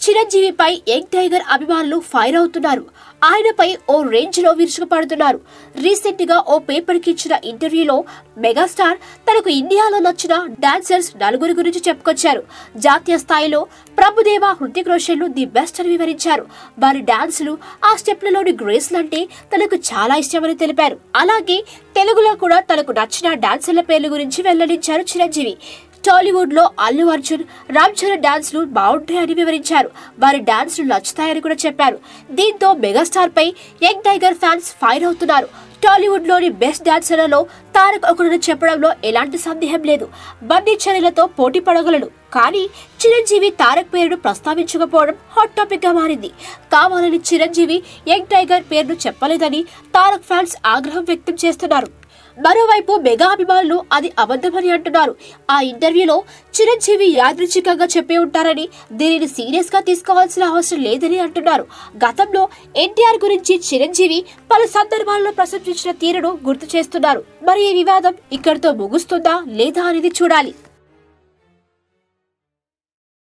చిరంజీవిపై young tiger అభిమానులు fire అవుతున్నారు. ఆయనపై ఓ రేంజ్ లో విరుచుకుపడుతున్నారు. రీసెంట్ గా ఓ పేపర్ కి ఇచ్చిన ఇంటర్వ్యూలో మెగాస్టార్ తనకు ఇండియాలో నచ్చిన డాన్సర్స్ నలుగురి గురించి చెప్పుకొచ్చారు. జాతీయ స్థాయిలో ప్రభుదేవ, హృతిక్ రోషన్ ది బెస్ట్ అని వివరించారు. వారి డాన్సులు, ఆ స్టెప్లలోని గ్రేస్లంటే తనకు చాలా ఇష్టమని తెలిపారు. అలాగే తెలుగులో కూడా తనకు నచ్చిన డాన్సర్ల పేర్ల గురించి వెల్లడించారు చిరంజీవి. టాలీవుడ్ లో అల్లు అర్జున్, రామ్ చరణ్ డాన్సులు బాగుంటాయని వివరించారు. వారి డాన్సులు నచ్చుతాయని కూడా చెప్పారు. దీంతో మెగాస్టార్ పై యంగ్ టైగర్ ఫ్యాన్స్ ఫైర్ అవుతున్నారు. టాలీవుడ్ లోని బెస్ట్ డాన్సర్లలో తారక్ ఒకరిని చెప్పడంలో ఎలాంటి సందేహం లేదు. బన్నీ చర్యలతో పోటీ పడగలడు. కానీ చిరంజీవి తారక్ పేరును ప్రస్తావించకపోవడం హాట్ టాపిక్ గా మారింది. కావాలని చిరంజీవి యంగ్ టైగర్ పేరును చెప్పలేదని తారక్ ఫ్యాన్స్ ఆగ్రహం వ్యక్తం చేస్తున్నారు. మరోవైపు మెగా అభిమానులు అది అబద్ధమని అంటున్నారు. ఆ ఇంటర్వ్యూలో చిరంజీవి యాదృచ్ఛికంగా చెప్పే ఉంటారని, దీనిని సీరియస్ గా తీసుకోవాల్సిన అవసరం లేదని అంటున్నారు. గతంలో ఎన్టీఆర్ గురించి చిరంజీవి పలు సందర్భాల్లో ప్రశంసించిన తీరును గుర్తు చేస్తున్నారు. మరి ఈ వివాదం ఇక్కడితో ముగుస్తుందా లేదా అనేది చూడాలి.